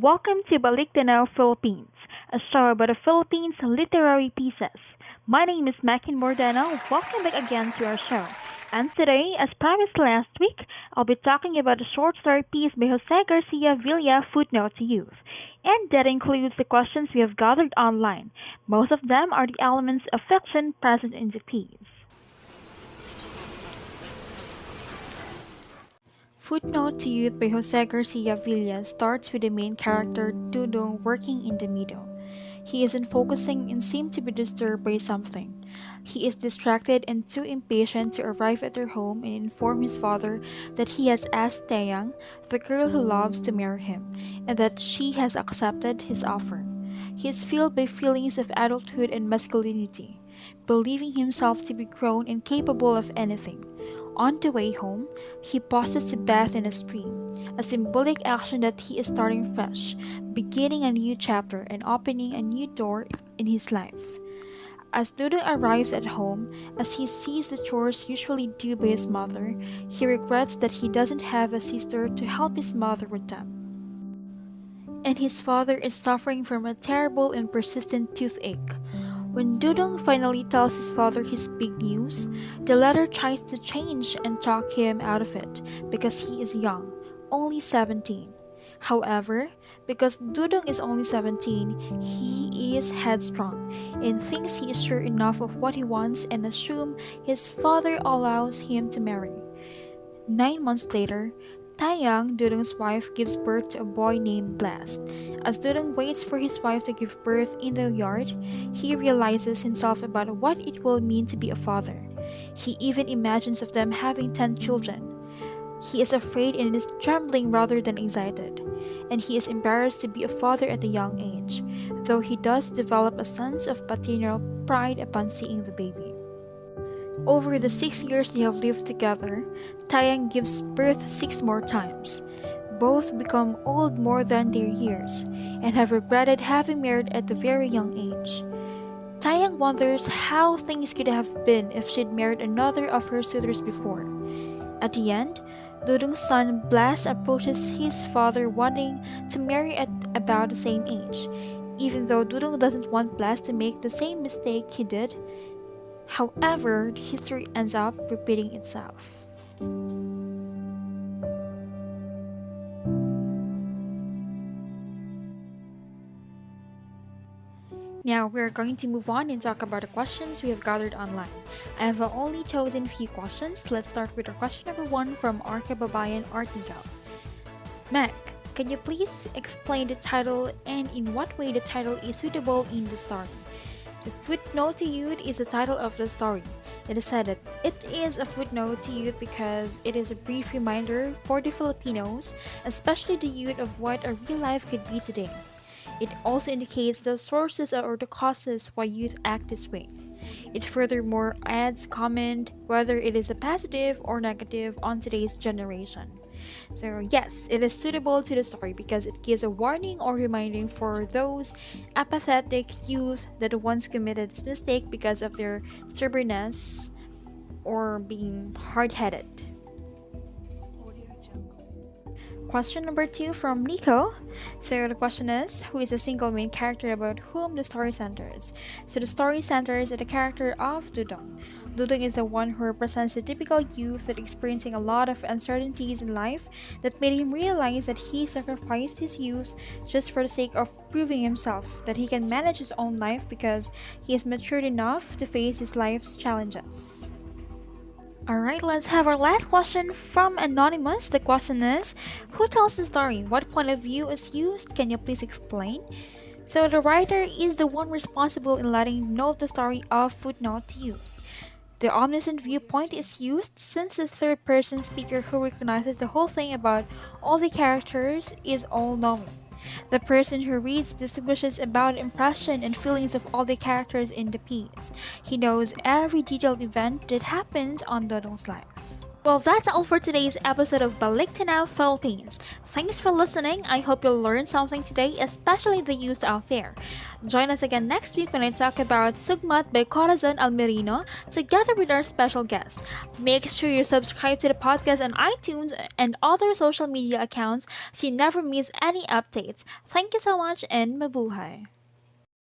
Welcome to Balik Tanaw, Philippines, a show about the Philippines literary pieces. My name is Makin Mordano. Welcome back again to our show. And today, as promised last week, I'll be talking about a short story piece by Jose Garcia Villa, Footnote to Youth. And that includes the questions we have gathered online. Most of them are the elements of fiction present in the piece. Footnote to Youth by Jose Garcia Villa starts with the main character Dudong working in the meadow. He isn't focusing and seems to be disturbed by something. He is distracted and too impatient to arrive at their home and inform his father that he has asked Taeyang, the girl who loves, to marry him, and that she has accepted his offer. He is filled by feelings of adulthood and masculinity, believing himself to be grown and capable of anything. On the way home, he pauses to bathe in a stream, a symbolic action that he is starting fresh, beginning a new chapter and opening a new door in his life. As Dudu arrives at home, as he sees the chores usually due by his mother, he regrets that he doesn't have a sister to help his mother with them. And his father is suffering from a terrible and persistent toothache. When Dudong finally tells his father his big news, the latter tries to change and talk him out of it because he is young, only 17. However, because Dudong is only 17, he is headstrong and thinks he is sure enough of what he wants and assumes his father allows him to marry. 9 months later, Taeyang, Dudong's wife, gives birth to a boy named Blast. As Dudong waits for his wife to give birth in the yard, he realizes himself about what it will mean to be a father. He even imagines of them having 10 children. He is afraid and is trembling rather than excited, and he is embarrassed to be a father at a young age, though he does develop a sense of paternal pride upon seeing the baby. Over the 6 years they have lived together, Taeyang gives birth 6 more times. Both become old more than their years and have regretted having married at a very young age. Taeyang wonders how things could have been if she'd married another of her suitors before. At the end, Dudong's son Blas approaches his father wanting to marry at about the same age, even though Dudong doesn't want Blas to make the same mistake he did. However, the history ends up repeating itself. Now, we're going to move on and talk about the questions we have gathered online. I have only chosen few questions. Let's start with our question number 1 from Arca Babayan Artigal. Mac, can you please explain the title and in what way the title is suitable in the story? The Footnote to Youth is the title of the story. It is said that it is a footnote to youth because it is a brief reminder for the Filipinos, especially the youth, of what a real life could be today. It also indicates the sources or the causes why youth act this way. It furthermore adds comment whether it is a positive or negative on today's generation. So yes, it is suitable to the story because it gives a warning or reminding for those apathetic youth that once committed this mistake because of their stubbornness or being hard-headed. Question number 2 from Nico. So the question is, who is the single main character about whom the story centers? So the story centers on the character of Dudong. Dudong is the one who represents the typical youth that experiencing a lot of uncertainties in life that made him realize that he sacrificed his youth just for the sake of proving himself that he can manage his own life because he is matured enough to face his life's challenges. Alright, let's have our last question from Anonymous. The question is, who tells the story? What point of view is used? Can you please explain? So the writer is the one responsible in letting you know the story of Footnote to Youth. The omniscient viewpoint is used since the third-person speaker who recognizes the whole thing about all the characters is all-knowing. The person who reads distinguishes about impression and feelings of all the characters in the piece. He knows every detailed event that happens on Dodong's life. Well, that's all for today's episode of Balik Tanaw Philippines. Thanks for listening. I hope you learned something today, especially the youth out there. Join us again next week when I talk about Sugmat by Corazon Almerino together with our special guest. Make sure you subscribe to the podcast on iTunes and other social media accounts so you never miss any updates. Thank you so much and mabuhay.